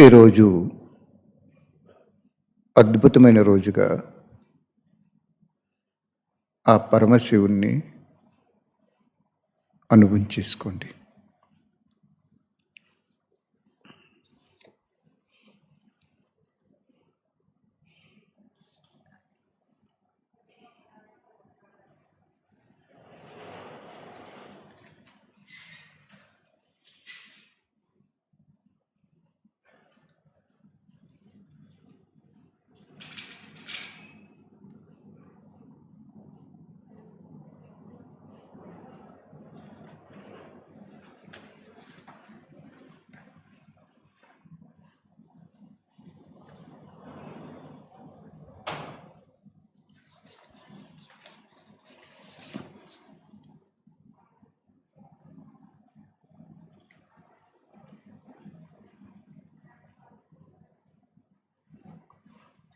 ఈరోజు అద్భుతమైన రోజుగా ఆ పరమశివుణ్ణి అనుభవించేసుకోండి.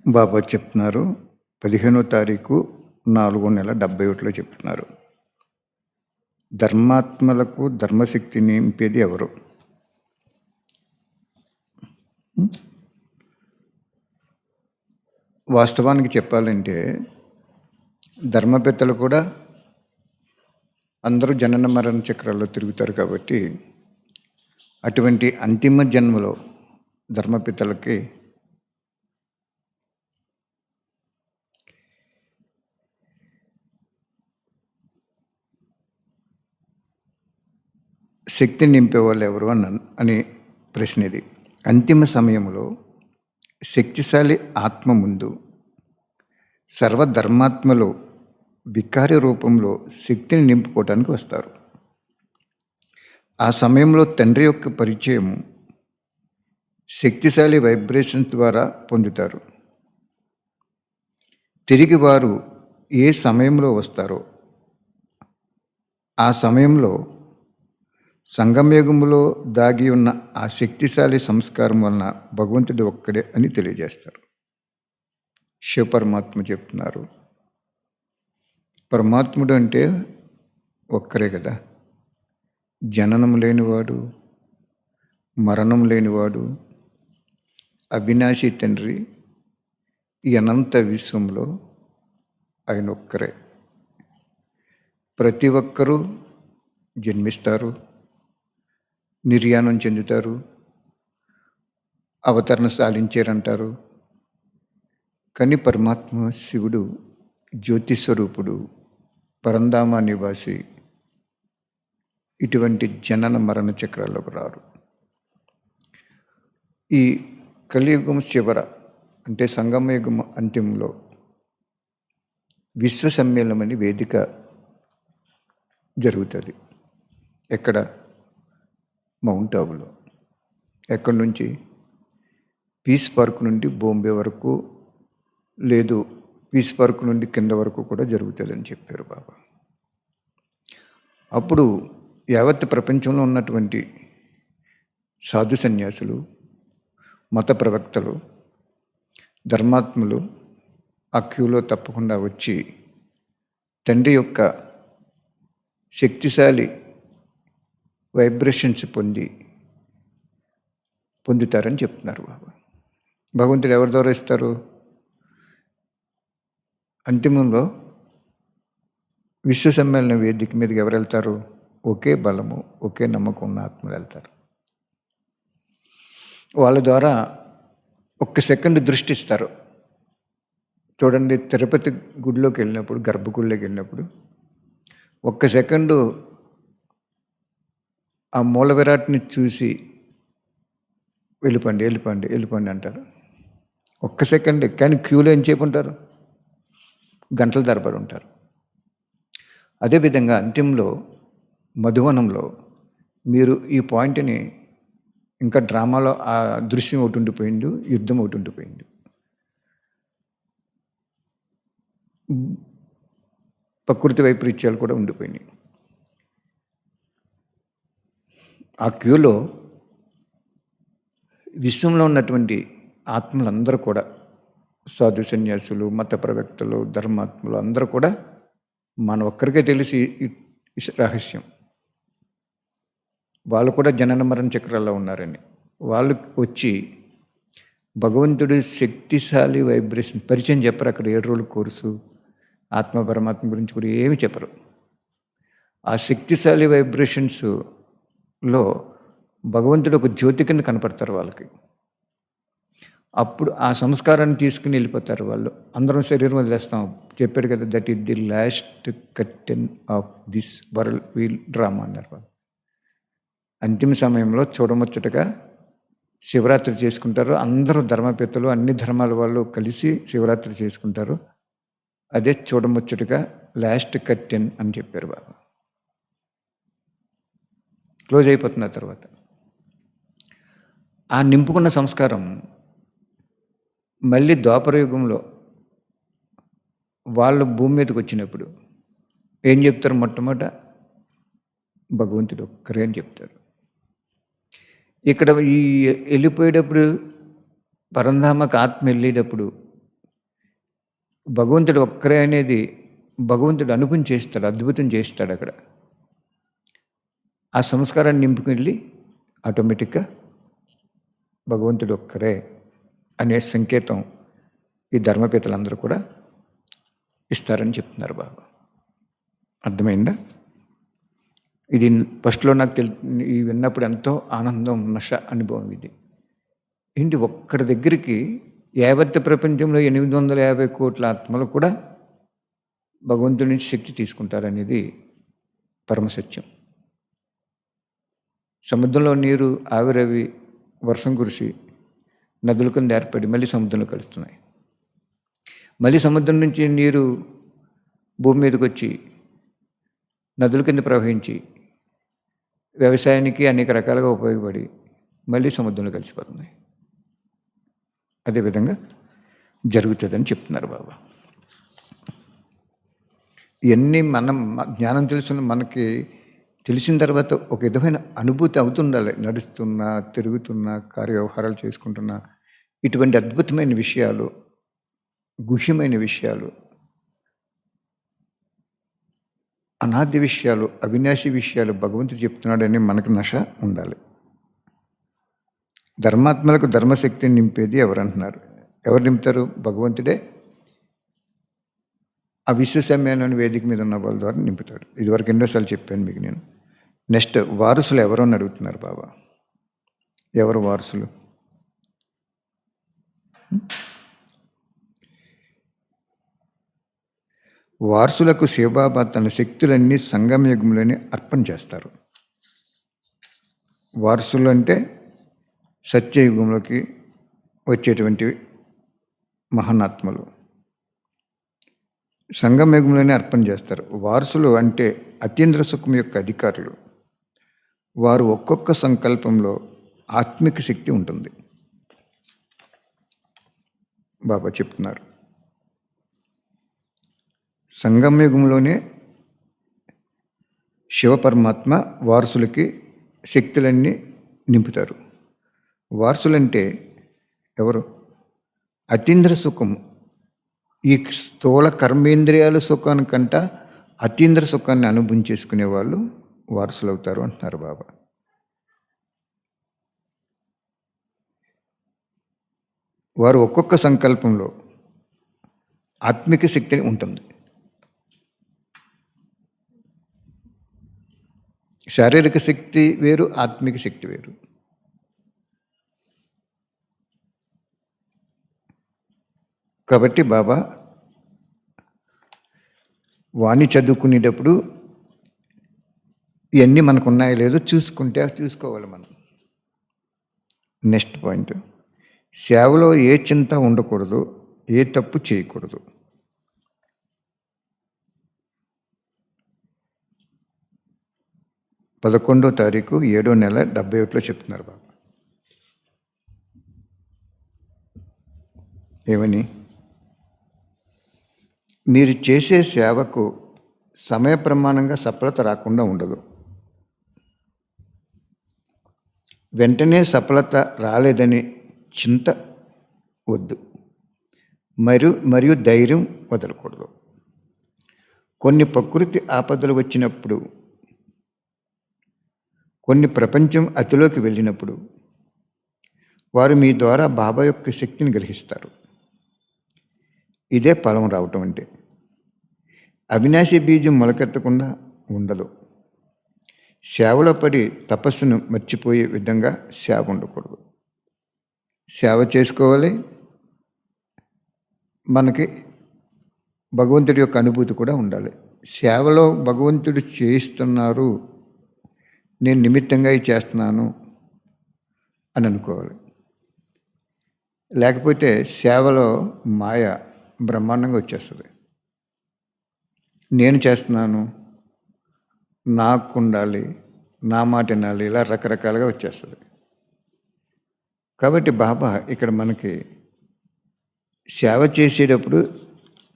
బాబా చెప్తున్నారు 15వ తారీఖు 4వ నెల 71లో చెప్తున్నారు. ధర్మాత్మలకు ధర్మశక్తిని నింపేది ఎవరు? వాస్తవానికి చెప్పాలంటే ధర్మపెత్తలు కూడా అందరూ జనన మరణ చక్రాల్లో తిరుగుతారు కాబట్టి అటువంటి అంతిమ జన్మలో ధర్మపితలకి శక్తిని నింపేవాళ్ళు ఎవరు అని ప్రశ్న ఇది. అంతిమ సమయంలో శక్తిశాలి ఆత్మ ముందు సర్వధర్మాత్మలో వికారి రూపంలో శక్తిని నింపుకోవటానికి వస్తారు. ఆ సమయంలో తండ్రి యొక్క పరిచయం శక్తిశాలి వైబ్రేషన్స్ ద్వారా పొందుతారు. తిరిగి వారు ఏ సమయంలో వస్తారో ఆ సమయంలో సంగమయుగంలో దాగి ఉన్న ఆ శక్తిశాలి సంస్కారం వలన భగవంతుడు ఒక్కడే అని తెలియజేస్తారు. శివపరమాత్మ చెప్తున్నారు, పరమాత్ముడు అంటే ఒక్కరే కదా, జననం లేనివాడు, మరణం లేనివాడు, అవినాశి తండ్రి. ఈ అనంత విశ్వంలో ఆయన ఒక్కరే. ప్రతి ఒక్కరూ జన్మిస్తారు, నిర్యాణం చెందుతారు, అవతరణ సాధించారంటారు. కానీ పరమాత్మ శివుడు జ్యోతిస్వరూపుడు, పరంధామ నివాసి. ఇటువంటి జనన మరణ చక్రాలకు రారు. ఈ కలియుగం చివర అంటే సంగమయుగం అంత్యంలో విశ్వ సమ్మేళనం అని వేదిక జరుగుతుంది. ఎక్కడ? మౌంట్ ఆబులో. ఎక్కడి నుంచి? పీస్ పార్క్ నుండి బాంబే వరకు, లేదు పీస్ పార్క్ నుండి కింద వరకు కూడా జరుగుతుందని చెప్పారు బాబా. అప్పుడు యావత్ ప్రపంచంలో ఉన్నటువంటి సాధు సన్యాసులు, మత ప్రవక్తలు, ధర్మాత్ములు ఆ క్యూలో తప్పకుండా వచ్చి తండ్రి యొక్క శక్తిశాలి వైబ్రేషన్స్ పొందుతారని చెప్తున్నారు బాబా. భగవంతుడు ఎవరి ద్వారా ఇస్తారు? అంతిమంలో విశ్వ సమ్మేళన వేదిక మీదకి ఎవరు వెళ్తారు? ఒకే బలము, ఒకే నమ్మకం ఉన్న ఆత్మలు వెళ్తారు. వాళ్ళ ద్వారా ఒక్క సెకండ్ దృష్టి ఇస్తారు. చూడండి, తిరుపతి గుడిలోకి వెళ్ళినప్పుడు, గర్భగుడిలోకి వెళ్ళినప్పుడు ఒక్క సెకండు ఆ మూల విరాట్ని చూసి వెళ్ళిపోండి వెళ్ళిపోండి వెళ్ళిపోండి అంటారు. ఒక్క సెకండ్. కానీ క్యూలో ఏం ఉంటారు? గంటల తరబడి ఉంటారు. అదేవిధంగా అంత్యంలో మధువనంలో మీరు ఈ పాయింట్ని, ఇంకా డ్రామాలో ఆ దృశ్యం ఒకటి ఉండిపోయింది, యుద్ధం ఒకటి ఉండిపోయింది. ప్రకృతి వైపరీత్యాలు కూడా ఉండిపోయినాయి. ఆ క్యూలో విశ్వంలో ఉన్నటువంటి ఆత్మలందరూ కూడా, సాధు సన్యాసులు, మత ప్రవక్తలు, ధర్మాత్ములు అందరూ కూడా మన ఒక్కరికే తెలిసి రహస్యం. వాళ్ళు కూడా జనన మరణ చక్రాల్లో ఉన్నారని. వాళ్ళు వచ్చి భగవంతుడి శక్తిశాలి వైబ్రేషన్ పరిచయం చెప్పరు అక్కడ. 7 రోజుల కోర్సు ఆత్మ పరమాత్మ గురించి కూడా ఏమి చెప్పరు. ఆ శక్తిశాలి వైబ్రేషన్స్లో భగవంతుడు ఒక జ్యోతి కింద కనపడతారు వాళ్ళకి. అప్పుడు ఆ సంస్కారాన్ని తీసుకుని వెళ్ళిపోతారు వాళ్ళు. అందరం శరీరం వదిలేస్తాం. చెప్పాడు కదా, that is the last curtain of this world wheel drama అన్నారు వాళ్ళు. అంతిమ సమయంలో చూడముచ్చటగా శివరాత్రి చేసుకుంటారు. అందరూ ధర్మపేత్తలు, అన్ని ధర్మాల వాళ్ళు కలిసి శివరాత్రి చేసుకుంటారు. అదే చూడముచ్చటగా లాస్ట్ కర్టెన్ అని చెప్పారు బాబా. క్లోజ్ అయిపోతుంది. ఆ తర్వాత ఆ నింపుకున్న సంస్కారం మళ్ళీ ద్వాపరయుగంలో వాళ్ళు భూమి మీదకి వచ్చినప్పుడు ఏం చెప్తారు? మొట్టమొదట భగవంతుడు ఒక్కరే అని చెప్తారు. ఇక్కడ ఈ వెళ్ళిపోయేటప్పుడు పరంధామకు ఆత్మ వెళ్ళేటప్పుడు భగవంతుడు ఒక్కరే అనేది భగవంతుడు అనుకుని చేస్తాడు, అద్భుతం చేస్తాడు. అక్కడ ఆ సంస్కారాన్ని నింపుకెళ్ళి ఆటోమేటిక్గా భగవంతుడు ఒక్కరే అనే సంకేతం ఈ ధర్మపేతలందరూ కూడా ఇస్తారని చెప్తున్నారు బాబా. అర్థమైందా? ఇది ఫస్ట్లో నాకు ఈ విన్నప్పుడు ఎంతో ఆనందం, నష అనుభవం ఇది. ఏంటి, ఒక్కడి దగ్గరికి యావత్ ప్రపంచంలో 850 కోట్ల ఆత్మలు కూడా భగవంతుడి నుంచి శక్తి తీసుకుంటారనేది పరమసత్యం. సముద్రంలో నీరు ఆవిరవి వర్షం కురిసి నదుల కింద ఏర్పడి మళ్ళీ సముద్రంలో కలుస్తున్నాయి. మళ్ళీ సముద్రం నుంచి నీరు భూమి మీదకి వచ్చి నదుల కింద ప్రవహించి వ్యవసాయానికి అనేక రకాలుగా ఉపయోగపడి మళ్ళీ సముద్రంలో కలిసిపోతున్నాయి. అదేవిధంగా జరుగుతుందని చెప్తున్నారు బాబా. ఇవన్నీ మనం జ్ఞానం తెలిసిన మనకి తెలిసిన తర్వాత ఒక విధమైన అనుభూతి అవుతుండాలి. నడుస్తున్నా, తిరుగుతున్నా, కార్యవ్యవహారాలు చేసుకుంటున్నా ఇటువంటి అద్భుతమైన విషయాలు, గుహ్యమైన విషయాలు, అనాది విషయాలు, అవినాశి విషయాలు భగవంతుడు చెప్తున్నాడని మనకు నష ఉండాలి. ధర్మాత్మలకు ధర్మశక్తిని నింపేది ఎవరంటున్నారు? ఎవరు నింపుతారు? భగవంతుడే ఆ విశ్వసమ్యాన్ని వేదిక మీద ఉన్న వాళ్ళ ద్వారా నింపుతాడు. ఇదివరకు ఎన్నోసార్లు చెప్పాను మీకు నేను. నెక్స్ట్, వారసులు ఎవరు అని అడుగుతున్నారు బాబా. ఎవరు వారసులు? వారసులకు శివబాబా తన శక్తులన్నీ సంగమయుగంలోనే అర్పణ చేస్తారు. వారసులు అంటే సత్యయుగంలోకి వచ్చేటువంటి మహానాత్మలు సంగమయుగంలోనే అర్పణ చేస్తారు. వారసులు అంటే అతీంద్ర సుఖం యొక్క అధికారులు. వారు ఒక్కొక్క సంకల్పంలో ఆత్మిక శక్తి ఉంటుంది. బాబా చెప్తున్నారు, సంగమయుగంలోనే శివ పరమాత్మ వారసులకి శక్తులన్నీ నింపుతారు. వారసులంటే ఎవరు? అతీంద్ర సుఖం, ఈ స్థూల కర్మేంద్రియాల సుఖానికంట అతీంద్ర సుఖాన్ని అనుభవించేసుకునే వాళ్ళు వారసులు అవుతారు అంటున్నారు బాబా. వారు ఒక్కొక్క సంకల్పంలో ఆత్మిక శక్తి ఉంటుంది. శారీరక శక్తి వేరు, ఆత్మిక శక్తి వేరు. కాబట్టి బాబా వాణి చదువుకునేటప్పుడు ఇవన్నీ మనకు ఉన్నాయో లేదో చూసుకోవాలి మనం. నెక్స్ట్ పాయింట్, సేవలో ఏ చింత ఉండకూడదు, ఏ తప్పు చేయకూడదు. పదకొండో తారీఖు 7వ నెల 71లో చెప్తున్నారు బాబా. ఏమని? మీరు చేసే సేవకు సమయ ప్రమాణంగా సఫలత రాకుండా ఉండదు. వెంటనే సఫలత రాలేదని చింత వద్దు, మరియు ధైర్యం వదలకూడదు. కొన్ని ప్రకృతి ఆపదలు వచ్చినప్పుడు, కొన్ని ప్రపంచం అతిలోకి వెళ్ళినప్పుడు, వారు మీ ద్వారా బాబా యొక్క శక్తిని గ్రహిస్తారు. ఇదే ఫలం రావటం అంటే. అవినాశి బీజం మొలకెత్తకుండా ఉండదు. సేవలో పడి తపస్సును మర్చిపోయే విధంగా సేవ ఉండకూడదు. సేవ చేసుకోవాలి. మనకి భగవంతుడి యొక్క అనుభూతి కూడా ఉండాలి. సేవలో భగవంతుడు చేయిస్తున్నారు, నేను నిమిత్తంగా ఇది చేస్తున్నాను అని అనుకోవాలి. లేకపోతే సేవలో మాయ బ్రహ్మాండంగా వచ్చేస్తుంది. నేను చేస్తున్నాను, నాకు ఉండాలి, నా మాట వినాలి, ఇలా రకరకాలుగా వచ్చేస్తుంది. కాబట్టి బాబా ఇక్కడ మనకి సేవ చేసేటప్పుడు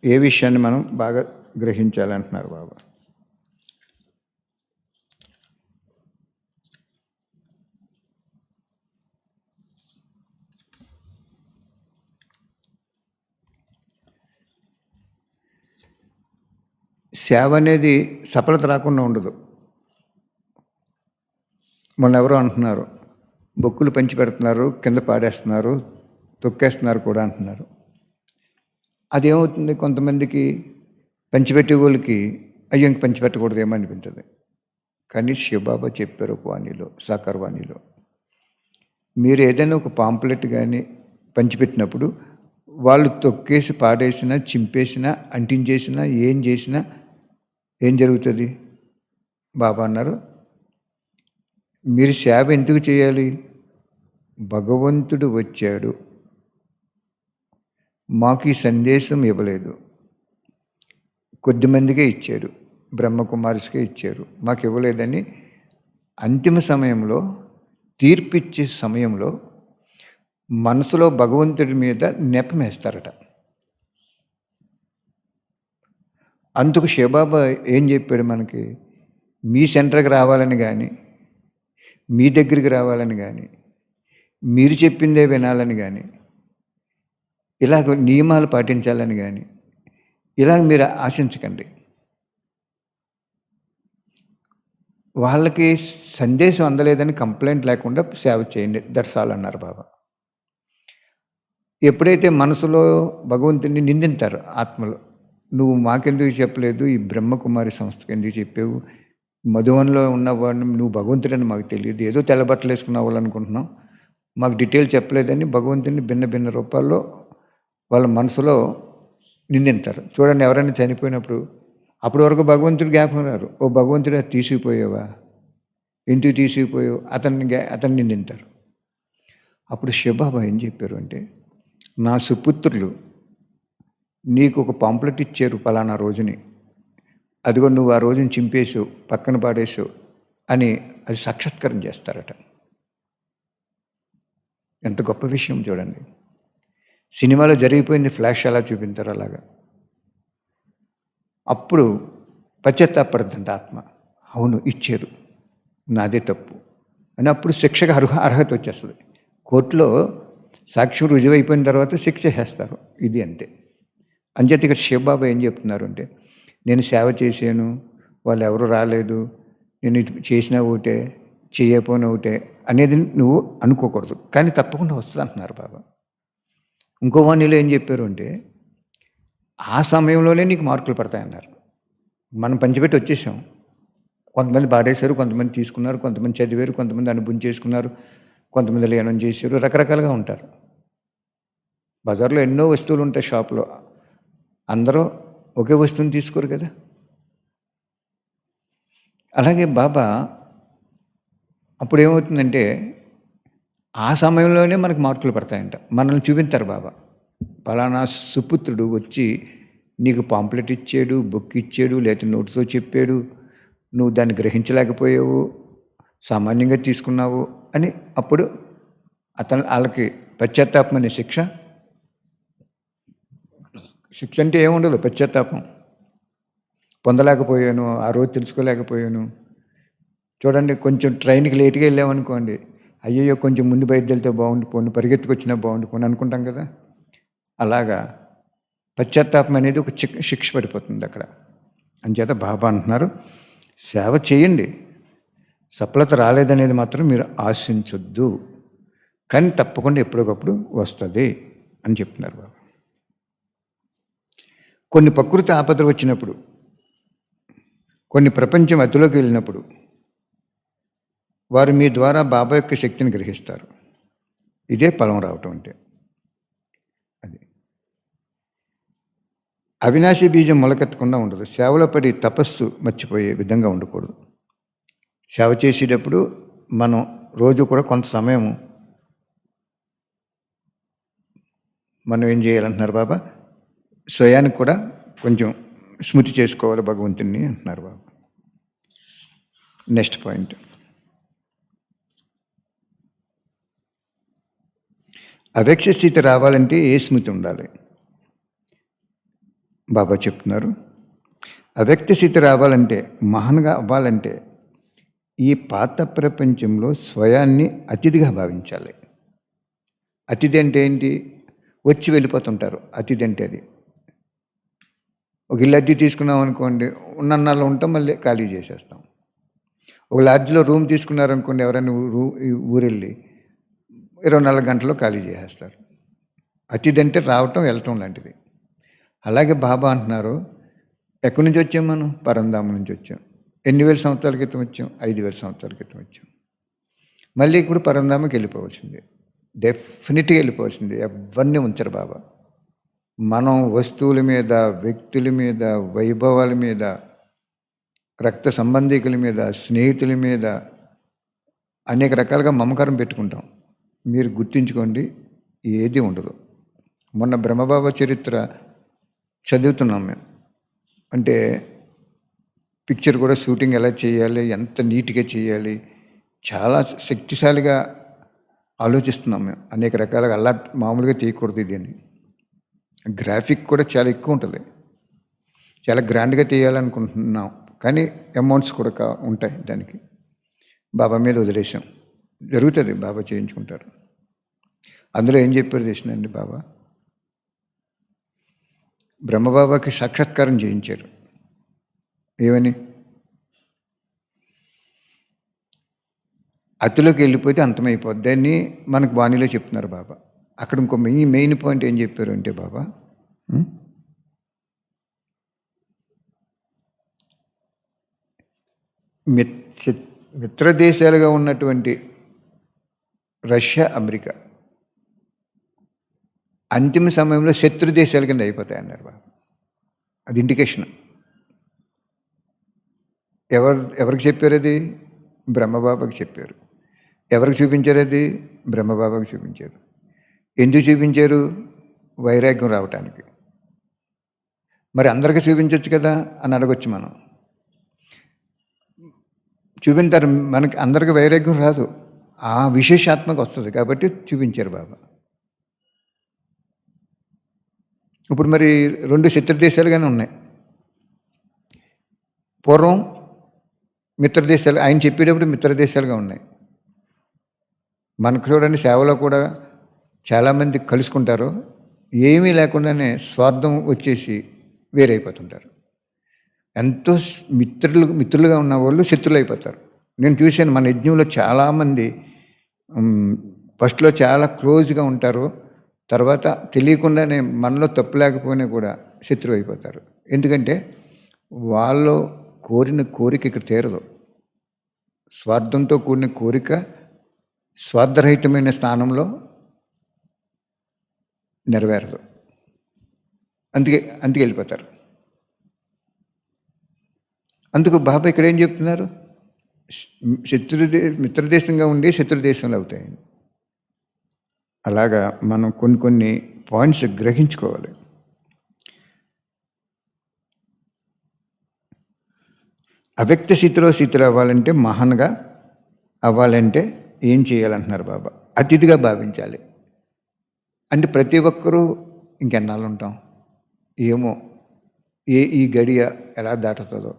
ఏ విషయాన్ని మనం బాగా గ్రహించాలంటున్నారు బాబా. సేవ అనేది సఫలత రాకుండా ఉండదు. మొన్న ఎవరో అంటున్నారు, బొక్కులు పంచి పెడుతున్నారు, కింద పాడేస్తున్నారు, తొక్కేస్తున్నారు కూడా అంటున్నారు. అదేమవుతుంది, కొంతమందికి పంచిపెట్టే వాళ్ళకి అయ్యో ఇంక పంచిపెట్టకూడదేమో అనిపించదు. కానీ శివబాబా చెప్పారు ఒక వాణిలో, సాకార వాణిలో, మీరు ఏదైనా ఒక పాంప్లెట్ కానీ పంచిపెట్టినప్పుడు వాళ్ళు తొక్కేసి పాడేసినా, చింపేసినా, అంటించేసినా, ఏం చేసినా ఏం జరుగుతుంది? బాబా అన్నారు, మీరు సేవ ఎందుకు చేయాలి? భగవంతుడు వచ్చాడు, మాకు ఈ సందేశం ఇవ్వలేదు, కొద్దిమందికే ఇచ్చాడు, బ్రహ్మకుమారిస్కే ఇచ్చారు, మాకు ఇవ్వలేదని అంతిమ సమయంలో, తీర్పిచ్చే సమయంలో మనసులో భగవంతుడి మీద నెపమేస్తారట. అందుకు శివబాబా ఏం చెప్పాడు మనకి? మీ సెంటర్కి రావాలని కానీ, మీ దగ్గరికి రావాలని కానీ, మీరు చెప్పిందే వినాలని కానీ, ఇలాగ నియమాలు పాటించాలని కానీ ఇలాగ మీరు ఆశించకండి. వాళ్ళకి సందేశం అందలేదని కంప్లైంట్ లేకుండా సేవ చేయండి, దట్స్ ఆల్ అన్నారు బాబా. ఎప్పుడైతే మనసులో భగవంతుని నిందింతారు ఆత్మలో, నువ్వు మాకెందుకు చెప్పలేదు, ఈ బ్రహ్మకుమారి సంస్థకి ఎందుకు చెప్పావు, మధువన్లో ఉన్నవాడిని నువ్వు భగవంతుడని మాకు తెలియదు, ఏదో తెల్లబట్టలు వేసుకున్న వాళ్ళు అనుకుంటున్నాం, మాకు డీటెయిల్ చెప్పలేదని భగవంతుని భిన్న భిన్న రూపాల్లో వాళ్ళ మనసులో నిందింతారు. చూడండి, ఎవరైనా చనిపోయినప్పుడు అప్పటి వరకు భగవంతుడు జ్ఞాపకం రారు, ఓ భగవంతుడు అది తీసుకుపోయావా, ఎందుకు తీసుకుపోయావు, అతన్ని నిందింతారు. అప్పుడు శివబాబా ఏం చెప్పారు అంటే, నా సుపుత్రులు నీకు ఒక పాంప్లెట్ ఇచ్చారు పలానా రోజుని, అదిగో నువ్వు ఆ రోజుని చింపేసావు, పక్కన పాడేసావు అని అది సాక్షాత్కారం చేస్తారట. ఎంత గొప్ప విషయం చూడండి. సినిమాలో జరిగిపోయింది ఫ్లాష్ అలా చూపించారు, అలాగా. అప్పుడు పశ్చాత్తాపడుతుంట ఆత్మ, అవును ఇచ్చారు, నాదే తప్పు అని. అప్పుడు శిక్షకు అర్హత వచ్చేస్తుంది. కోర్టులో సాక్ష్యం రుజువైపోయిన తర్వాత శిక్ష చేస్తారు. ఇది అంతే. అంచేత ఇక్కడ శివబాబా ఏం చెప్తున్నారు అంటే, నేను సేవ చేశాను, వాళ్ళు ఎవరు రాలేదు, నేను ఇది చేసినా ఒకటే, చేయకపోయినా ఒకటే అనేది నువ్వు అనుకోకూడదు, కానీ తప్పకుండా వస్తుంది అంటున్నారు బాబా. ఇంకో వాణిలో ఏం చెప్పారు అంటే, ఆ సమయంలోనే నీకు మార్కులు పడతాయన్నారు. మనం పంచిపెట్టి వచ్చేసాం, కొంతమంది పాడేశారు, కొంతమంది తీసుకున్నారు, కొంతమంది చదివారు, కొంతమంది అనుభవం చేసుకున్నారు, కొంతమంది లీనం చేశారు, రకరకాలుగా ఉంటారు. బజార్లో ఎన్నో వస్తువులు ఉంటాయి, షాప్లో అందరూ ఒకే వస్తువుని తీసుకోరు కదా. అలాగే బాబా అప్పుడు ఏమవుతుందంటే, ఆ సమయంలోనే మనకు మార్కులు పడతాయంట. మనల్ని చూపించారు బాబా, పలానా సుపుత్రుడు వచ్చి నీకు పాంప్లెట్ ఇచ్చాడు, బుక్ ఇచ్చాడు, లేకపోతే నోటితో చెప్పాడు, నువ్వు దాన్ని గ్రహించలేకపోయావు, సామాన్యంగా తీసుకున్నావు అని. అప్పుడు వాళ్ళకి పశ్చాత్తాపం అనే శిక్ష అంటే ఏముండదు, పశ్చాత్తాపం. పొందలేకపోయాను, ఆ రోజు తెలుసుకోలేకపోయాను. చూడండి, కొంచెం ట్రైన్కి లేట్గా వెళ్ళామనుకోండి, అయ్యయ్యో కొంచెం ముందు బయలుదేరితే బాగుండిపోండి, పరిగెత్తుకొచ్చినా బాగుండిపోండి అనుకుంటాం కదా. అలాగా పశ్చాత్తాపం అనేది ఒక శిక్ష పడిపోతుంది అక్కడ. అంచేత బాబా అంటున్నారు, సేవ చేయండి, సఫలత రాలేదనేది మాత్రం మీరు ఆశించొద్దు, కానీ తప్పకుండా ఎప్పటికప్పుడు వస్తుంది అని చెప్తున్నారు బాబా. కొన్ని ప్రకృతి ఆపదలు వచ్చినప్పుడు, కొన్ని ప్రపంచం అతిలోకి వెళ్ళినప్పుడు వారు మీ ద్వారా బాబా యొక్క శక్తిని గ్రహిస్తారు. ఇదే ఫలం రావటం అంటే. అది అవినాశి బీజం మొలకెత్తకుండా ఉండదు. సేవలో పడి తపస్సు మర్చిపోయే విధంగా ఉండకూడదు. సేవ చేసేటప్పుడు మనం రోజు కూడా కొంత సమయం మనం ఏం చేయాలంటున్నారు బాబా, స్వయానికి కూడా కొంచెం స్మృతి చేసుకోవాలి భగవంతుని అంటున్నారు బాబా. నెక్స్ట్ పాయింట్, అవ్యక్త స్థితి రావాలంటే ఏ స్మృతి ఉండాలి? బాబా చెప్తున్నారు, అవ్యక్త స్థితి రావాలంటే, మహాన్గా అవ్వాలంటే ఈ పాత ప్రపంచంలో స్వయాన్ని అతిథిగా భావించాలి. అతిథి అంటే ఏంటి? వచ్చి వెళ్ళిపోతుంటారు. అతిథి అంటే అది. ఒక ఇల్లు అద్దె తీసుకున్నాం అనుకోండి, ఉన్నన్నాళ్ళు ఉంటాం, మళ్ళీ ఖాళీ చేసేస్తాం. ఒక లాడ్జ్లో రూమ్ తీసుకున్నారనుకోండి, ఎవరైనా ఊరెళ్ళి 24 గంటల్లో ఖాళీ చేసేస్తారు. అతిథి అంటే రావటం వెళ్ళటం లాంటిది. అలాగే బాబా అంటున్నారు, ఎక్కడి నుంచి వచ్చాం మనం? పరంధామం నుంచి వచ్చాం. ఎన్ని వేల సంవత్సరాల క్రితం వచ్చాం? 5,000 సంవత్సరాల క్రితం వచ్చాం. మళ్ళీ ఇప్పుడు పరంధామకి వెళ్ళిపోవాల్సిందే, డెఫినెట్గా వెళ్ళిపోవాల్సిందే. ఎవరిని ఉంచరు బాబా. మనం వస్తువుల మీద, వ్యక్తుల మీద, వైభవాల మీద, రక్త సంబంధికుల మీద, స్నేహితుల మీద అనేక రకాలుగా మమకారం పెట్టుకుంటాం. మీరు గుర్తించుకోండి, ఏది ఉండదు. మొన్న బ్రహ్మబాబా చరిత్ర చదువుతున్నాం మేము. అంటే పిక్చర్ కూడా షూటింగ్ ఎలా చేయాలి, ఎంత నీట్గా చేయాలి, చాలా శక్తిశాలిగా ఆలోచిస్తున్నాం మేము. అనేక రకాలుగా అలా మామూలుగా తీయకూడదు దీన్ని. గ్రాఫిక్ కూడా చాలా ఎక్కువ ఉంటుంది, చాలా గ్రాండ్గా తీయాలనుకుంటున్నాం. కానీ అమౌంట్స్ కూడా ఉంటాయి దానికి. బాబా మీద వదిలేసాం, జరుగుతుంది, బాబా చేయించుకుంటారు. అందులో ఏం చెప్పారు చేసినండి బాబా? బ్రహ్మబాబాకి సాక్షాత్కారం చేయించారు. ఏమని? అతిలోకి వెళ్ళిపోతే అంతమైపోద్ది అని మనకు బాణీలో చెప్తున్నారు బాబా. అక్కడ ఇంకో మెయిన్ పాయింట్ ఏం చెప్పారు అంటే బాబా, మిత్ర దేశాలుగా ఉన్నటువంటి రష్యా, అమెరికా అంతిమ సమయంలో శత్రు దేశాల కింద అయిపోతాయి అన్నారు బాబా. అది ఇండికేషన్. ఎవరికి చెప్పారు అది? బ్రహ్మబాబాకి చెప్పారు. ఎవరికి చూపించారు అది? బ్రహ్మబాబాకి చూపించారు. ఎందుకు చూపించారు? వైరాగ్యం రావటానికి. మరి అందరికీ చూపించవచ్చు కదా అని అడగొచ్చు మనం. చూపించారు, మనకి అందరికీ వైరాగ్యం రాదు, ఆ విశేషాత్మక వస్తుంది కాబట్టి చూపించారు బాబా. ఇప్పుడు మరి 2 శత్రు దేశాలుగానే ఉన్నాయి. పూర్వం మిత్రదేశాలు, ఆయన చెప్పేటప్పుడు మిత్రదేశాలుగా ఉన్నాయి. మనకు చూడండి, సేవలో కూడా చాలామంది కలుసుకుంటారు, ఏమీ లేకుండానే స్వార్థం వచ్చేసి వేరైపోతుంటారు. ఎంతో మిత్రులుగా ఉన్న వాళ్ళు శత్రులు అయిపోతారు. నేను చూశాను, మన యజ్ఞంలో చాలామంది ఫస్ట్లో చాలా క్లోజ్గా ఉంటారు, తర్వాత తెలియకుండానే మనలో తప్పు లేకపోయినా కూడా శత్రువు అయిపోతారు. ఎందుకంటే వాళ్ళు కోరిన కోరిక ఇక్కడ తీరదు. స్వార్థంతో కూడిన కోరిక స్వార్థరహితమైన స్థానంలో నెరవేరదు. అందుకే వెళ్ళిపోతారు. అందుకు బాబా ఇక్కడ ఏం చెప్తున్నారు? మిత్రదేశంగా ఉండి శత్రుదేశంలో అవుతాయి. అలాగా మనం కొన్ని పాయింట్స్ గ్రహించుకోవాలి. అవ్యక్త స్థితిలో అవ్వాలంటే, మహాన్గా అవ్వాలంటే ఏం చేయాలంటున్నారు బాబా? అతిథిగా భావించాలి. అంటే ప్రతి ఒక్కరూ ఇంకెన్నాళ్ళు ఉంటాం, ఏమో, ఈ గడియ ఎలా దాటుతుందో,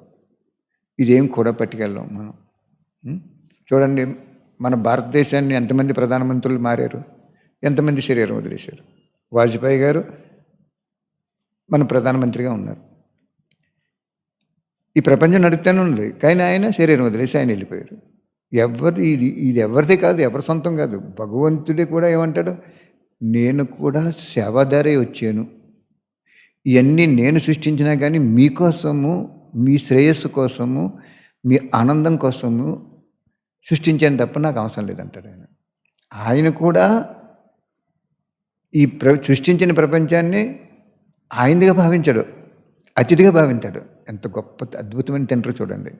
ఇదేం కూడా పట్టుకెళ్ళాం మనం. చూడండి, మన భారతదేశాన్ని ఎంతమంది ప్రధానమంత్రులు మారారు, ఎంతమంది శరీరం వదిలేశారు. వాజ్పేయి గారు మన ప్రధానమంత్రిగా ఉన్నారు. ఈ ప్రపంచం నడుస్తూనే ఉంది, కానీ ఆయన శరీరం వదిలేసి ఆయన వెళ్ళిపోయారు. ఇది ఎవరిది కాదు, ఎవరి సొంతం కాదు. భగవంతుడే కూడా ఏమంటాడు, నేను కూడా సేవాదారే వచ్చాను, ఇవన్నీ నేను సృష్టించినా కానీ మీకోసము, మీ శ్రేయస్సు కోసము, మీ ఆనందం కోసము సృష్టించాను తప్ప నాకు అవసరం లేదంటాడు ఆయన. ఆయన కూడా ఈ సృష్టించిన ప్రపంచాన్ని ఆయనదిగా భావించాడు, అతిథిగా భావించాడు. ఎంత గొప్ప అద్భుతమైన తండ్రి చూడండి.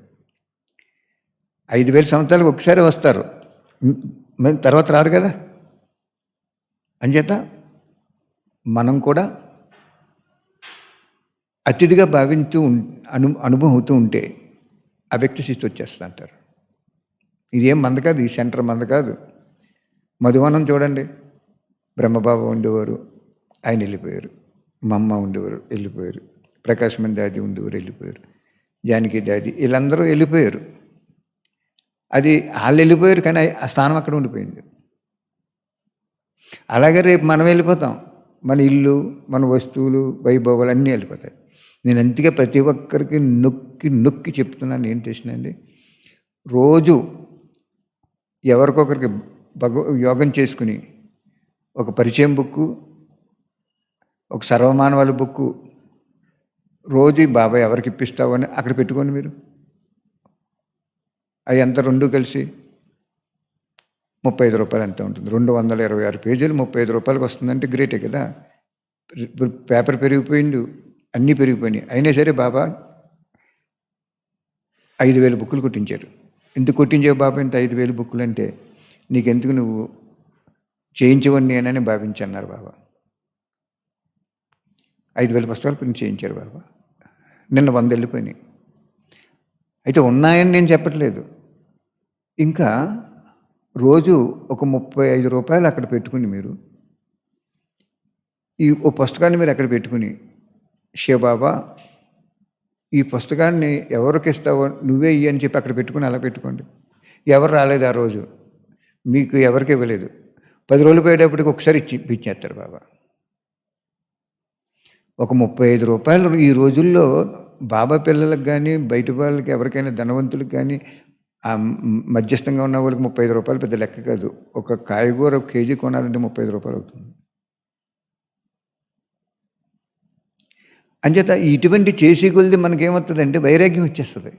5,000 సంవత్సరాలకు ఒకసారి వస్తారు, తర్వాత రారు కదా. అంచేత మనం కూడా అతిథిగా భావించూ అనుభవం అవుతూ ఉంటే ఆ వ్యక్తి శిస్తు వచ్చేస్తా అంటారు. ఇదేం మంద కాదు, ఈ సెంటర్ మంద కాదు. మధువనం చూడండి, బ్రహ్మబాబు ఉండేవారు, ఆయన వెళ్ళిపోయారు. మా అమ్మ ఉండేవారు, వెళ్ళిపోయారు. ప్రకాశమని దాది ఉండేవారు, వెళ్ళిపోయారు. జానకి దాది, వీళ్ళందరూ వెళ్ళిపోయారు. అది వాళ్ళు వెళ్ళిపోయారు, కానీ ఆ స్థానం అక్కడ ఉండిపోయింది. అలాగే రేపు మనం వెళ్ళిపోతాం, మన ఇల్లు, మన వస్తువులు, వైభవాలు అన్నీ వెళ్ళిపోతాయి. నేను అంతగా ప్రతి ఒక్కరికి నొక్కి నొక్కి చెప్తున్నాను. ఏం చేసినండి, రోజు ఎవరికొకరికి యోగం చేసుకుని ఒక పరిచయం బుక్కు, ఒక సర్వమానవాళి బుక్కు రోజు బాబాయ్ ఎవరికి ఇప్పిస్తావు అని అక్కడ పెట్టుకోండి. మీరు అవి ఎంత, రెండు కలిసి 35 రూపాయలు ఎంత ఉంటుంది? 226 పేజీలు 35 రూపాయలకు వస్తుందంటే గ్రేటే కదా. పేపర్ పెరిగిపోయింది, అన్నీ పెరిగిపోయినాయి. అయినా సరే బాబా 5,000 బుక్కులు కొట్టించారు. ఎందుకు కొట్టించావు బాబా ఇంత 5,000 బుక్కులు అంటే, నీకెందుకు, నువ్వు చేయించవని నేనని భావించన్నారు బాబా. 5,000 పుస్తకాలు ప్రింట్ చేయించారు బాబా. నిన్న 100 వెళ్ళిపోయినాయి. అయితే ఉన్నాయని నేను చెప్పట్లేదు. ఇంకా రోజు ఒక 35 రూపాయలు అక్కడ పెట్టుకుని మీరు ఓ పుస్తకాన్ని మీరు అక్కడ పెట్టుకుని, శివబాబా ఈ పుస్తకాన్ని ఎవరికి ఇస్తావో నువ్వే ఇయ్యి అని చెప్పి అక్కడ పెట్టుకుని అలా పెట్టుకోండి. ఎవరు రాలేదు ఆ రోజు, మీకు ఎవరికి ఇవ్వలేదు, 10 రోజులు పోయేటప్పటికి ఒకసారి ఇచ్చేస్తారు బాబా. ఒక 35 రూపాయలు ఈ రోజుల్లో బాబా పిల్లలకు కానీ, బయట వాళ్ళకి, ఎవరికైనా ధనవంతులకు కానీ, మధ్యస్థంగా ఉన్న వాళ్ళకి 35 రూపాయలు పెద్ద లెక్క కాదు. ఒక కాయగూర కేజీ కొనాలంటే 35 రూపాయలు అవుతుంది. అంచేత ఇటువంటి చేసి కొలిది మనకేమవుతుందంటే వైరాగ్యం వచ్చేస్తుంది.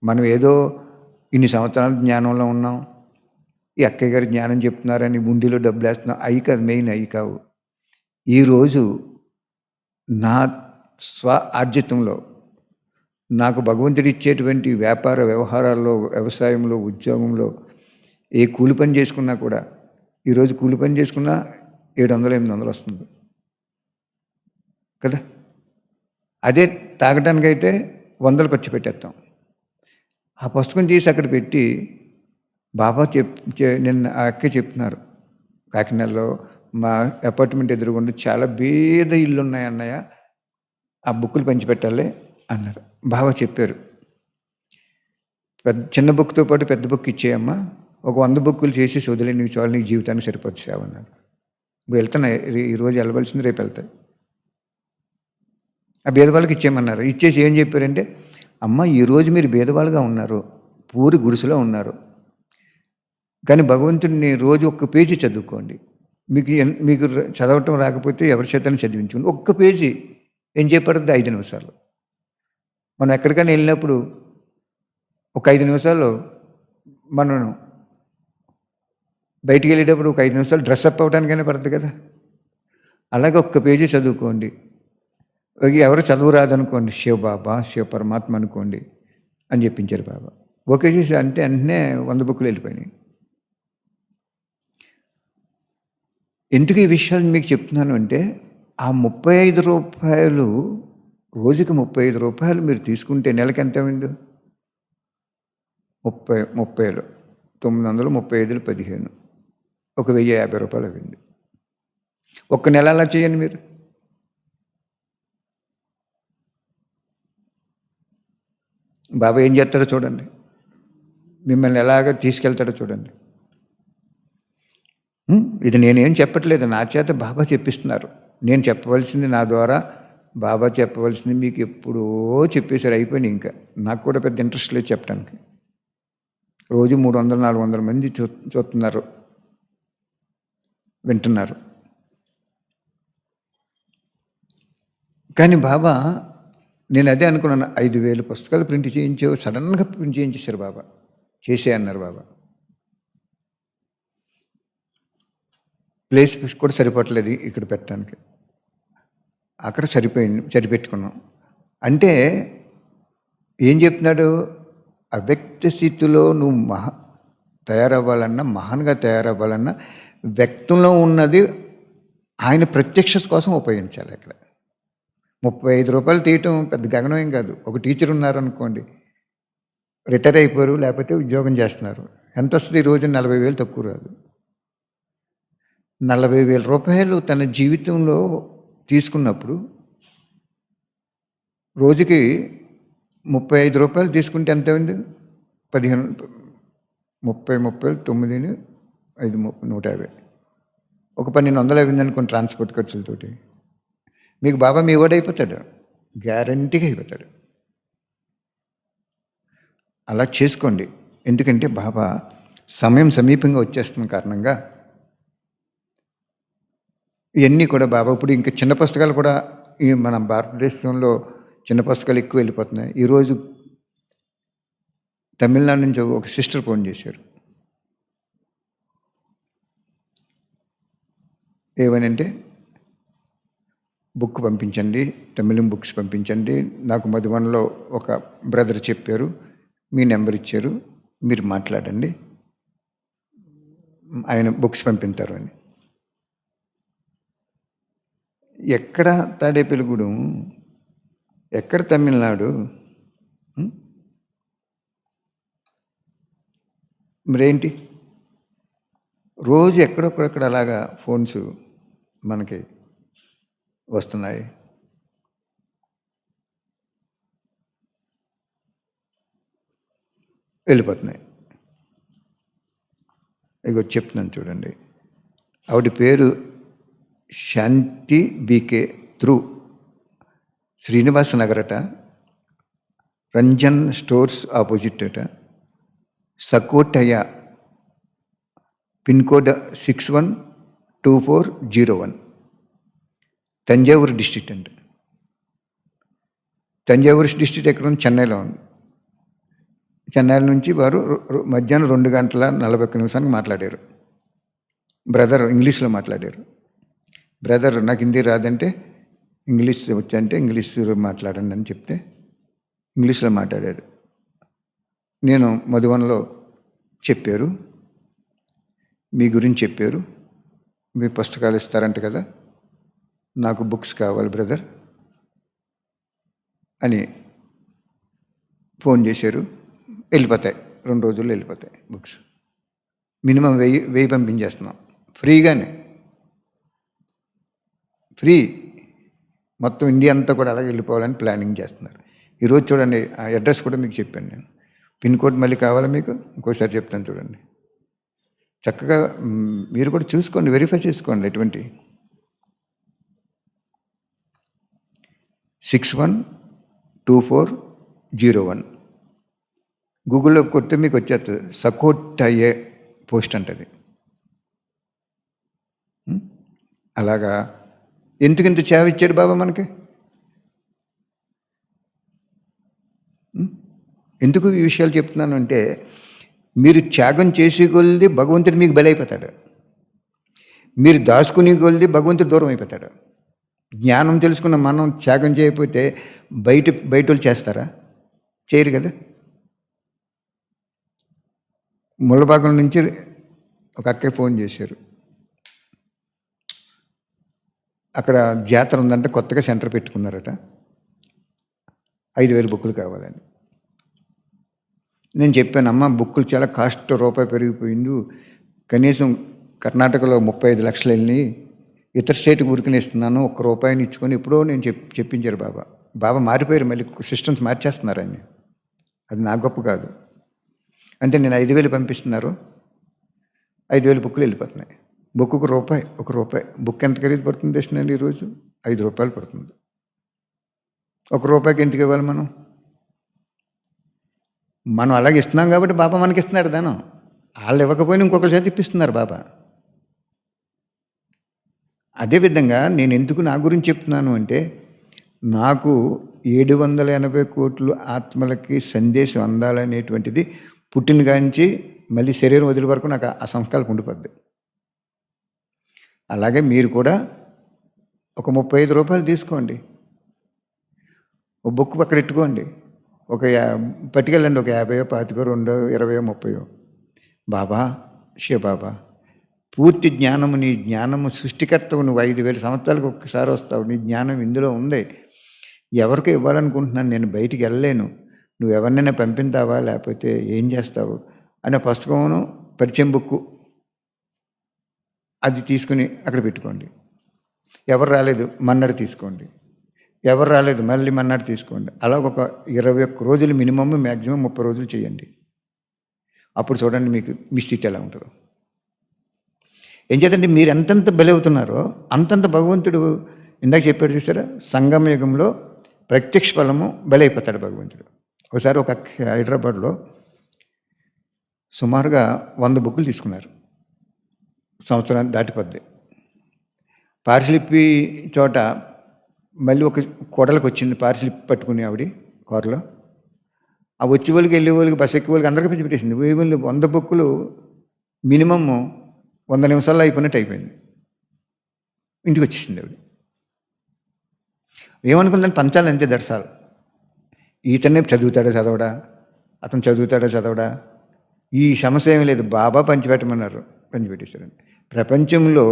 మనం ఏదో ఇన్ని సంవత్సరాల జ్ఞానంలో ఉన్నాం, ఈ అక్కయ్య గారు జ్ఞానం చెప్తున్నారని ఉండిలో డబ్బులు వేస్తున్నాం, అవి కాదు మెయిన్, అవి కావు. ఈరోజు నా స్వ ఆర్జితంలో నాకు భగవంతుడు ఇచ్చేటువంటి వ్యాపార వ్యవహారాల్లో, వ్యవసాయంలో, ఉద్యోగంలో ఏ కూలి పని చేసుకున్నా కూడా, ఈరోజు కూలి పని చేసుకున్నా 700-800 వస్తుంది కదా. అదే తాగటానికైతే 100 ఖర్చు పెట్టేస్తాం. ఆ పుస్తకం తీసి అక్కడ పెట్టి బాబా నిన్న ఆ అక్క చెప్తున్నారు, కాకినాడలో మా అపార్ట్మెంట్ ఎదురుగుండా చాలా పేద ఇల్లు ఉన్నాయి అన్నయ్య, ఆ బుక్కులు పంచిపెట్టాలి అన్నారు. బాబా చెప్పారు, చిన్న బుక్తో పాటు పెద్ద బుక్ ఇచ్చేయమ్మా, ఒక 100 బుక్కులు చేసి వదిలే, నీకు చాలు, నీకు జీవితానికి సరిపోతుంది సేవ అన్నారు. ఇప్పుడు వెళ్తున్నాయి, ఈరోజు వెళ్ళవలసింది రేపు వెళ్తాయి. ఆ భేదవాళ్ళకి ఇచ్చేయమన్నారు. ఇచ్చేసి ఏం చెప్పారంటే, అమ్మ ఈరోజు మీరు భేదవాళ్ళుగా ఉన్నారు, పూరి గుడిసెలో ఉన్నారు, కానీ భగవంతుడిని రోజు ఒక్క పేజీ చదువుకోండి. మీకు చదవటం రాకపోతే ఎవరి చేతనే చదివించుకోండి. ఒక్క పేజీ ఏం చెప్పడుతుంది? 5 నిమిషాలు. మనం ఎక్కడికైనా వెళ్ళినప్పుడు ఒక 5 నిమిషాల్లో, మనం బయటికి వెళ్ళేటప్పుడు ఒక 5 నిమిషాలు డ్రెస్అప్ అవ్వడానికైనా పడుతుంది కదా. అలాగే ఒక్క పేజీ చదువుకోండి. ఎవరు చదువు రాదనుకోండి, శివబాబా, శివ పరమాత్మ అనుకోండి అని చెప్పించారు బాబా. ఓకే చేసి అంటే వెంటనే 100 బుక్కులు వెళ్ళిపోయినాయి. ఎందుకు ఈ విషయాలు మీకు చెప్తున్నాను అంటే, ఆ 35 రూపాయలు, రోజుకి 35 రూపాయలు మీరు తీసుకుంటే నెలకి ఎంత అయింది? 30 935 15, ఒక 1,050 రూపాయలు అయింది. ఒక్క నెల అలా చేయండి మీరు. బాబా ఏం చేస్తాడో చూడండి, మిమ్మల్ని ఎలాగ తీసుకెళ్తాడో చూడండి. ఇది నేనేం చెప్పట్లేదు, నా చేత బాబా చెప్పిస్తున్నారు. నేను చెప్పవలసింది, నా ద్వారా బాబా చెప్పవలసింది మీకు ఎప్పుడో చెప్పేసారు, అయిపోయింది. ఇంకా నాకు కూడా పెద్ద ఇంట్రెస్ట్ లేదు చెప్పడానికి. రోజు 300, 400 మంది చూస్తున్నారు, వింటున్నారు. కానీ బాబా, నేను అదే అనుకున్నాను, 5,000 పుస్తకాలు ప్రింట్ చేయించావు, సడన్గా ప్రింట్ చేయించేశారు బాబా. చేసే అన్నారు బాబా. ప్లేస్ కూడా సరిపోవట్లేదు ఇక్కడ పెట్టడానికి, అక్కడ సరిపెట్టుకున్నాం. అంటే ఏం చెప్తున్నాడు? అవ్యక్త స్థితిలో నువ్వు తయారవ్వాలన్నా, మహాన్గా తయారవ్వాలన్నా వ్యక్తంలో ఉన్నది ఆయన ప్రత్యక్షత కోసం ఉపయోగించాలి. అక్కడ 35 రూపాయలు తీయటం పెద్ద గగనం కాదు. ఒక టీచర్ ఉన్నారనుకోండి, రిటైర్ అయిపోయారు, లేకపోతే ఉద్యోగం చేస్తున్నారు, ఎంత వస్తుంది? రోజు 40,000 తక్కువ రాదు. 40,000 రూపాయలు తన జీవితంలో తీసుకున్నప్పుడు రోజుకి 35 రూపాయలు తీసుకుంటే ఎంత ఉంది? 15, 30, 9, 5, 150, ఒక 1,200 అయింది అనుకోండి ట్రాన్స్పోర్ట్ ఖర్చులతోటి. మీకు బాబా మీ వాడు అయిపోతాడు, గ్యారంటీగా అయిపోతాడు. అలా చేసుకోండి. ఎందుకంటే బాబా సమయం సమీపంగా వచ్చేస్తున్న కారణంగా ఇవన్నీ కూడా బాబా ఇప్పుడు ఇంకా చిన్న పుస్తకాలు కూడా మన భారతదేశంలో చిన్న పుస్తకాలు ఎక్కువ వెళ్ళిపోతున్నాయి. ఈరోజు తమిళనాడు నుంచి ఒక సిస్టర్ ఫోన్ చేశారు. ఏమనంటే, బుక్ పంపించండి, తమిళం బుక్స్ పంపించండి, నాకు మధువన్లో ఒక బ్రదర్ చెప్పారు, మీ నెంబర్ ఇచ్చారు, మీరు మాట్లాడండి, ఆయన బుక్స్ పంపిస్తారు అని. ఎక్కడ తాడేపల్లిగూడెం, ఎక్కడ తమిళనాడు? మరేంటి రోజు ఎక్కడొక్కడెక్కడ అలాగా ఫోన్స్ మనకి వస్తున్నాయి. వెళ్ళిపోతున్నాయి. ఇగో చెప్తున్నాను చూడండి. ఆవిడ పేరు శాంతి బీకే త్రూ, శ్రీనివాస నగర్ అట, రంజన్ స్టోర్స్ ఆపోజిట్ అట, సకోటయ్య, పిన్ కోడ్ 612401, తంజావూరు డిస్ట్రిక్ట్ అండి. తంజావూరు డిస్ట్రిక్ట్ ఎక్కడ ఉంది? చెన్నైలో ఉంది. చెన్నై నుంచి వారు మధ్యాహ్నం 2:41 మాట్లాడారు. బ్రదర్ ఇంగ్లీష్లో మాట్లాడారు. బ్రదర్ నాకు హిందీ రాదంటే, ఇంగ్లీష్ వచ్చంటే ఇంగ్లీష్ మాట్లాడండి అని చెప్తే ఇంగ్లీష్లో మాట్లాడారు. నేను మధువన్లో చెప్పారు, మీ గురించి చెప్పారు, మీ పుస్తకాలు ఇస్తారంట కదా, నాకు బుక్స్ కావాలి బ్రదర్ అని ఫోన్ చేశారు. వెళ్ళిపోతాయి, 2 రోజుల్లో వెళ్ళిపోతాయి బుక్స్. మినిమం 1000 పంపించేస్తున్నాం ఫ్రీగానే, ఫ్రీ. మొత్తం ఇండియా అంతా కూడా అలాగే వెళ్ళిపోవాలని ప్లానింగ్ చేస్తున్నారు. ఈరోజు చూడండి, ఆ అడ్రస్ కూడా మీకు చెప్పాను నేను. పిన్ కోడ్ మళ్ళీ కావాలా మీకు? ఇంకోసారి చెప్తాను చూడండి. చక్కగా మీరు కూడా చూసుకోండి, వెరిఫై చేసుకోండి. ఎటువంటి 612401 గూగుల్లో కొడితే మీకు వచ్చేస్తుంది. సకోట్ అయ్యే పోస్ట్ అంటది. అలాగా ఎందుకింత సేవ ఇచ్చాడు బాబా మనకి? ఎందుకు ఈ విషయాలు చెప్తున్నాను అంటే, మీరు త్యాగం చేసే కొలిది భగవంతుడు మీకు బలైపోతాడు, మీరు దాచుకునే కొలిది భగవంతుడు దూరం అయిపోతాడు. జ్ఞానం తెలుసుకున్న మనం త్యాగం చేయకపోతే బయట వాళ్ళు చేస్తారా? చేయరు కదా. ముళ్ళభాగం నుంచి ఒక అక్కయ్య ఫోన్ చేశారు, అక్కడ జాతర ఉందంటే కొత్తగా సెంటర్ పెట్టుకున్నారట, 5,000 బుక్కులు కావాలని. నేను చెప్పాను, అమ్మ బుక్కులు చాలా కాస్ట్, రూపాయి పెరిగిపోయింది, కనీసం కర్ణాటకలో 35 లక్షలు వెళ్ళి ఇతర స్టేట్కి ఊరికనే ఇస్తున్నాను, ₹1 ఇచ్చుకొని ఎప్పుడో నేను చెప్పించారు బాబా. బాబా మారిపోయారు, మళ్ళీ సిస్టమ్స్ మార్చేస్తున్నారు అని. అది నా గొప్ప కాదు. అంటే నేను 5,000 పంపిస్తున్నారు, 5,000 బుక్కులు వెళ్ళిపోతున్నాయి. బుక్కు ₹1. బుక్ ఎంత ఖరీదు పడుతుంది తెచ్చినండి? ఈరోజు ₹5 పడుతుంది. ₹1 ఎందుకు ఇవ్వాలి మనం? మనం అలాగే ఇస్తున్నాం కాబట్టి బాబా మనకి ఇస్తున్నాడు ధనం. వాళ్ళు ఇవ్వకపోయినా ఇంకొకరి చేత ఇప్పిస్తున్నారు బాబా. అదేవిధంగా నేను ఎందుకు నా గురించి చెప్తున్నాను అంటే, నాకు 780 కోట్ల ఆత్మలకి సందేశం అందాలనేటువంటిది పుట్టిన కాంచి మళ్ళీ శరీరం వదిలి వరకు నాకు ఆ సంస్కారం ఉండిపోద్ది. అలాగే మీరు కూడా ఒక 35 రూపాయలు తీసుకోండి, ఒక బుక్ పక్కన పెట్టుకోండి, ఒక పట్టుకెళ్ళండి, ఒక 50, 25, 2, 20, 30. బాబా, శివబాబా, పూర్తి జ్ఞానము, నీ జ్ఞానము సృష్టికర్తవు, నువ్వు 5,000 సంవత్సరాలకు ఒక్కసారి వస్తావు, నీ జ్ఞానం ఇందులో ఉంది, ఎవరికో ఇవ్వాలనుకుంటున్నాను, నేను బయటికి వెళ్ళలేను, నువ్వు ఎవరినైనా పంపిస్తావా లేకపోతే ఏం చేస్తావు అనే పుస్తకమును, పరిచయం బుక్కు అది తీసుకుని అక్కడ పెట్టుకోండి. ఎవరు రాలేదు మన్నాడు తీసుకోండి, ఎవరు రాలేదు మళ్ళీ మన్నాడు తీసుకోండి. అలా ఒక 21 రోజులు మినిమమ్, మ్యాక్సిమం 30 రోజులు చేయండి. అప్పుడు చూడండి మీకు మీ స్థితి ఎలా ఉంటుందో. ఏం చేద్దంటే మీరు ఎంతెంత బలవుతున్నారో అంతంత భగవంతుడు ఇందాక చెప్పాడు చూసారా, సంగమ యుగంలో ప్రత్యక్ష ఫలము బలైపోతాడు భగవంతుడు. ఒకసారి ఒక హైదరాబాద్లో సుమారుగా 100 బుక్కులు తీసుకున్నారు, సంవత్సరాన్ని దాటిపోద్ది. పార్సిలిప్పి చోట మళ్ళీ ఒక కోడలకు వచ్చింది, పార్సిలిప్పి పట్టుకుని ఆవిడ కూరలో. ఆ వచ్చే వాళ్ళకి వెళ్ళే వాళ్ళకి బస్ ఎక్కే వాళ్ళకి అందరికీ పిచ్చి పెట్టేసింది. 100 బుక్కులు మినిమమ్ 100 నిమిషాల్లో అయిపోయినట్టు అయిపోయింది. ఇంటికి వచ్చేసింది ఆవిడ. ఏమనుకుందని పంచాలంటే దర్శాలు, ఈతనే చదువుతాడా చదవడా, అతను చదువుతాడా చదవడా, ఈ సమస్య ఏమీ లేదు, బాబా పంచిపెట్టమన్నారు, పంచిపెట్టేశారండి. ప్రపంచంలో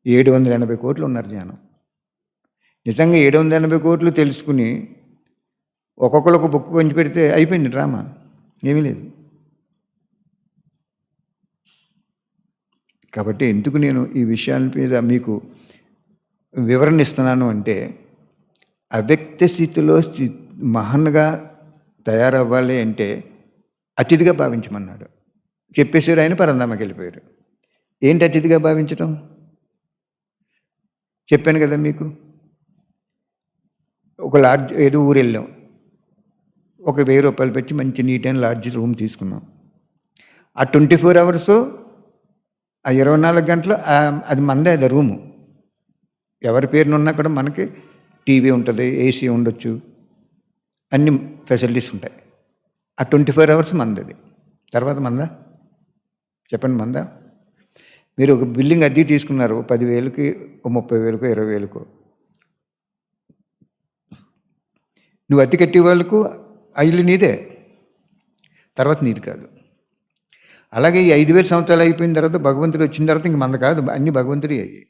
780 కోట్లు ఉన్నారు జ్ఞానం. నిజంగా 780 కోట్లు తెలుసుకుని ఒక్కొక్కరు ఒక బుక్ పంచిపెడితే అయిపోయింది డ్రామా, ఏమీ లేదు. కాబట్టి ఎందుకు నేను ఈ విషయాల మీద మీకు వివరణ ఇస్తున్నాను అంటే, అవ్యక్త స్థితిలో మహాన్గా తయారవ్వాలి అంటే అతిథిగా భావించమన్నాడు. చెప్పేసారు ఆయన, పరంధామకి వెళ్ళిపోయారు. ఏంటి అతిథిగా భావించటం? చెప్పాను కదా మీకు. ఒక లాడ్జ్ ఏదో ఊరు వెళ్ళాం, ఒక 1000 రూపాయలు పెట్టి మంచి నీట్ అండ్ లాడ్జ్ రూమ్ తీసుకున్నాం. ఆ 24 అవర్స్, ఆ 24 గంటలు అది మందే, అది రూము. ఎవరి పేరునున్నా కూడా మనకి టీవీ ఉంటుంది, ఏసీ ఉండొచ్చు, అన్ని ఫెసిలిటీస్ ఉంటాయి. ఆ 24 అవర్స్ మందది. తర్వాత మందా? చెప్పండి, మందా? మీరు ఒక బిల్డింగ్ అద్దె తీసుకున్నారు, 10,000కి, 30,000కో, 20,000కో. నువ్వు అద్దె కట్టే వాళ్ళకు ఆ ఇల్లు నీదే, తర్వాత నీది కాదు. అలాగే ఈ 5,000 సంవత్సరాలు అయిపోయిన తర్వాత భగవంతుడు వచ్చిన తర్వాత ఇంక మంద కాదు, అన్నీ భగవంతుడి అయ్యాయి.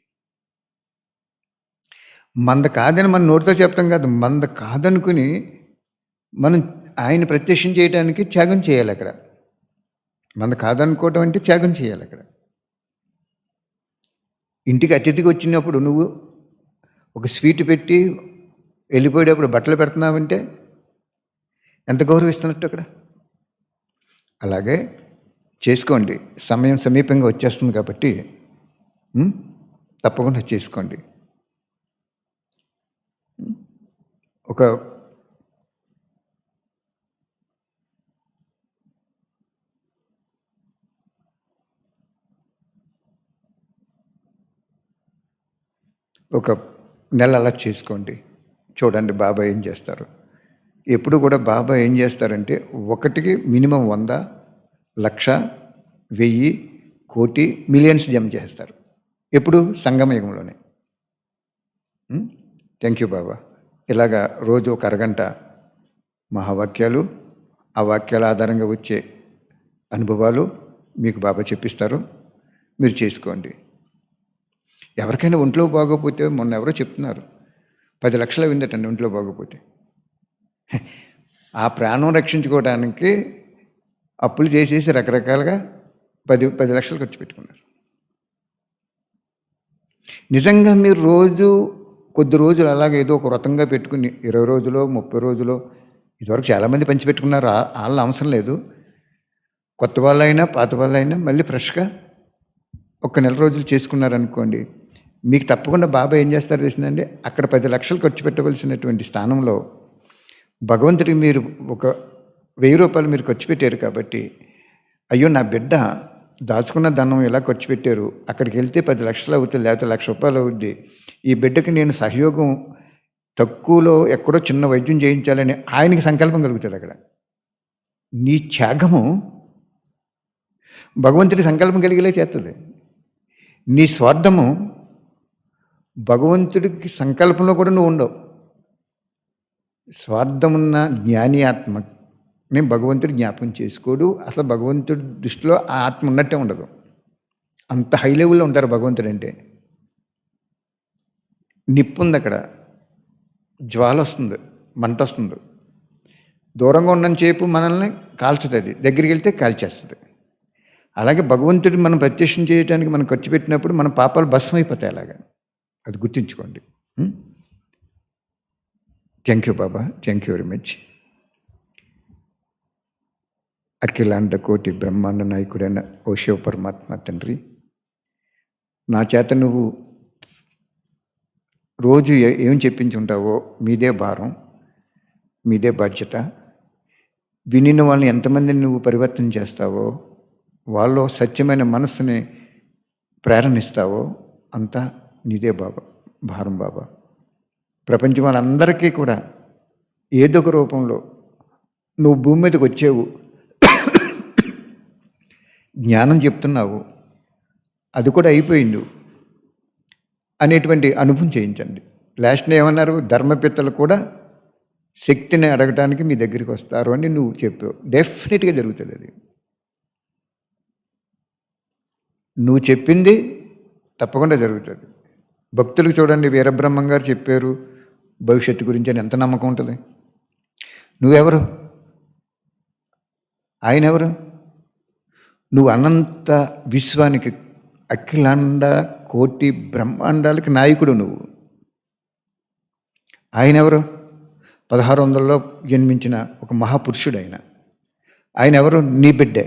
మంద కాదని మనం నోటితో చెప్పడం కాదు, మంద కాదనుకుని మనం ఆయన ప్రత్యక్షం చేయడానికి త్యాగం చేయాలి. అక్కడ మంద కాదనుకోవటం అంటే త్యాగం చేయాలి. అక్కడ ఇంటికి అతిథికి వచ్చినప్పుడు నువ్వు ఒక స్వీట్ పెట్టి వెళ్ళిపోయేటప్పుడు బట్టలు పెడుతున్నావంటే ఎంత గౌరవిస్తున్నట్టు అక్కడ. అలాగే చేసుకోండి, సమయం సమీపంగా వచ్చేస్తుంది కాబట్టి తప్పకుండా చేసుకోండి. ఒక నెల అలా చేసుకోండి, చూడండి బాబా ఏం చేస్తారు. ఎప్పుడు కూడా బాబా ఏం చేస్తారంటే, ఒకటికి మినిమం 100, 1,00,000, 1000, కోటి, మిలియన్స్ జమ చేస్తారు. ఎప్పుడు? సంగమయుగంలోనే. థ్యాంక్ యూ బాబా. ఇలాగా రోజు ఒక అరగంట మహావాక్యాలు, ఆ వాక్యాల ఆధారంగా వచ్చే అనుభవాలు మీకు బాబా చెప్పిస్తారు, మీరు చేసుకోండి. ఎవరికైనా ఒంట్లో బాగోపోతే, మొన్న ఎవరో చెప్తున్నారు 10 లక్షలు అయిందటండి ఒంట్లో బాగోపోతే. ఆ ప్రాణం రక్షించుకోవడానికి అప్పులు చేసేసి రకరకాలుగా 10 లక్షలు ఖర్చు పెట్టుకున్నారు. నిజంగా మీరు రోజు కొద్ది రోజులు అలాగే ఏదో ఒక వ్రతంగా పెట్టుకుని 20 రోజులో 30 రోజులో, ఇదివరకు చాలామంది పంచిపెట్టుకున్నారు, వాళ్ళ అవసరం లేదు. కొత్త వాళ్ళైనా పాత వాళ్ళైనా మళ్ళీ ఫ్రెష్గా ఒక నెల రోజులు చేసుకున్నారనుకోండి, మీకు తప్పకుండా బాబా ఏం చేస్తారు తెలిసిందండి, అక్కడ 10 లక్షలు ఖర్చు పెట్టవలసినటువంటి స్థానంలో భగవంతుడికి మీరు ఒక రూపాయలు మీరు ఖర్చు పెట్టారు కాబట్టి, అయ్యో నా బిడ్డ దాచుకున్న ధనం ఎలా ఖర్చు పెట్టారు, అక్కడికి వెళ్తే 10 లక్షలు అవుతుంది, లేకపోతే ₹1,00,000 అవుద్ది, ఈ బిడ్డకి నేను సహయోగం తక్కువలో ఎక్కడో చిన్న వైద్యం చేయించాలని ఆయనకి సంకల్పం కలుగుతుంది. అక్కడ నీ త్యాగము భగవంతుడి సంకల్పం కలిగేలా చేస్తుంది. నీ స్వార్థము భగవంతుడికి సంకల్పంలో కూడా నువ్వు ఉండవు. స్వార్థమున్న జ్ఞాని ఆత్మని భగవంతుడు జ్ఞాపకం చేసుకోడు. అసలు భగవంతుడి దృష్టిలో ఆ ఆత్మ ఉన్నట్టే ఉండదు. అంత హై లెవెల్లో ఉంటారు భగవంతుడు అంటే. నిప్పు ఉంది అక్కడ, జ్వాల వస్తుంది, మంట వస్తుంది. దూరంగా ఉన్నంతసేపు మనల్ని కాల్చుతుంది, దగ్గరికి వెళ్తే కాల్చేస్తుంది. అలాగే భగవంతుడి మనం ప్రత్యక్షం చేయడానికి మనం ఖర్చు పెట్టినప్పుడు మన పాపాలు భస్మం అయిపోతాయి. అలాగా అది గుర్తుంచుకోండి. Thank you Baba, thank you very much. అఖిలాండ కోటి బ్రహ్మాండ నాయకుడైన ఓ శివ పరమాత్మ తండ్రి, నా చేత నువ్వు రోజు ఏం చెప్పించుంటావో మీదే భారం, మీదే బాధ్యత. వినిన వాళ్ళని ఎంతమందిని నువ్వు పరివర్తన చేస్తావో, వాళ్ళు సత్యమైన మనస్సుని ప్రేరణిస్తావో అంతా నీదే బాబా, భారం బాబా. ప్రపంచం వాళ్ళందరికీ కూడా ఏదో ఒక రూపంలో నువ్వు భూమి మీదకి వచ్చేవు, జ్ఞానం చెప్తున్నావు, అది కూడా అయిపోయింది అనేటువంటి అనుభవం చేయించండి. లాస్ట్ని ఏమన్నారు, ధర్మపిత్తలు కూడా శక్తిని అడగటానికి మీ దగ్గరికి వస్తారు అని నువ్వు చెప్పావు. డెఫినెట్గా జరుగుతుంది అది. నువ్వు చెప్పింది తప్పకుండా జరుగుతుంది. భక్తులకు చూడండి, వీరబ్రహ్మం గారు చెప్పారు భవిష్యత్తు గురించి అని ఎంత నమ్మకం ఉంటుంది. నువ్వెవరు, ఆయన ఎవరు? నువ్వు అనంత విశ్వానికి, అఖిలాండ కోటి బ్రహ్మాండాలకి నాయకుడు నువ్వు. ఆయన ఎవరు? 1600లో జన్మించిన ఒక మహాపురుషుడు ఆయన. ఆయన ఎవరు? నీ బిడ్డే.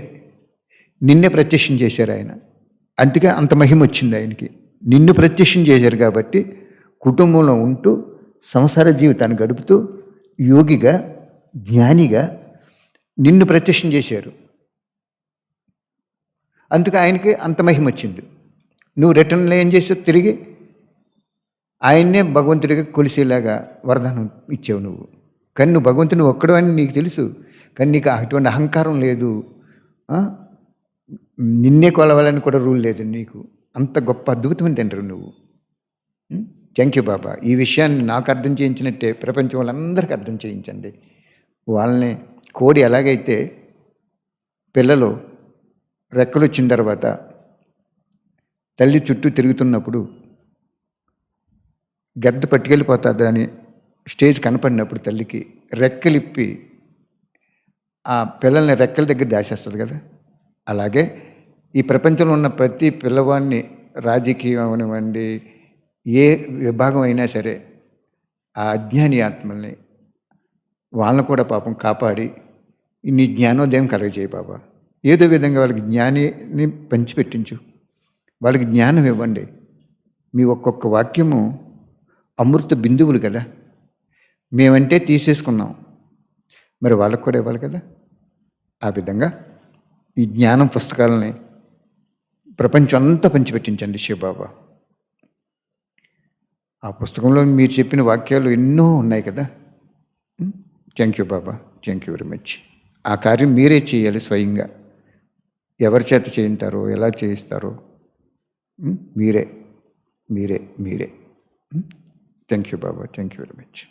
నిన్నే ప్రత్యక్షం చేశారు ఆయన. అందుకే అంత మహిమ వచ్చింది ఆయనకి. నిన్ను ప్రత్యక్షం చేశారు కాబట్టి కుటుంబంలో ఉంటూ సంసార జీవితాన్ని గడుపుతూ యోగిగా, జ్ఞానిగా నిన్ను ప్రత్యక్షం చేశారు. అందుకే ఆయనకి అంత మహిమ వచ్చింది. నువ్వు రిటర్న్లో ఏం చేసావు? తిరిగి ఆయన్నే భగవంతుడిగా కొలిసేలాగా వరదానం ఇచ్చావు నువ్వు. కానీ నువ్వు భగవంతుని ఒక్కడు అని నీకు తెలుసు, కానీ నీకు అటువంటి అహంకారం లేదు. నిన్నే కొలవాలని కూడా రూల్ లేదు నీకు. అంత గొప్ప అద్భుతమైన తండ్రి నువ్వు. థ్యాంక్ యూ బాబా. ఈ విషయాన్ని నాకు అర్థం చేయించినట్టే ప్రపంచం వాళ్ళందరికీ అర్థం చేయించండి. వాళ్ళని కోడి ఎలాగైతే పిల్లలు రెక్కలు వచ్చిన తర్వాత తల్లి చుట్టూ తిరుగుతున్నప్పుడు గద్ద పట్టుకెళ్ళిపోతుంది అని స్టేజ్ కనపడినప్పుడు తల్లికి రెక్కలిప్పి ఆ పిల్లల్ని రెక్కల దగ్గర దాచేస్తుంది కదా, అలాగే ఈ ప్రపంచంలో ఉన్న ప్రతి పిల్లవాడిని, రాజకీయం అవనివ్వండి, ఏ విభాగం అయినా సరే, ఆ అజ్ఞాని ఆత్మల్ని వాళ్ళని కూడా పాపం కాపాడి నీ జ్ఞానోదయం కలగజేయి బాబా. ఏదో విధంగా వాళ్ళకి జ్ఞానిని పంచిపెట్టించు, వాళ్ళకి జ్ఞానం ఇవ్వండి. మీ ఒక్కొక్క వాక్యము అమృత బిందువులు కదా, మేమంటే తీసేసుకున్నాం, మరి వాళ్ళకు కూడా ఇవ్వాలి కదా. ఆ విధంగా ఈ జ్ఞానం పుస్తకాలని ప్రపంచం అంతా పంచిపెట్టించండి శివబాబా. ఆ పుస్తకంలో మీరు చెప్పిన వాక్యాలు ఎన్నో ఉన్నాయి కదా. Thank you Baba, thank you very much. ఆ కార్యం మీరే చేయాలి స్వయంగా. ఎవరి చేత చేయిస్తారో, ఎలా చేయిస్తారో మీరే మీరే మీరే. Thank you Baba, thank you very much.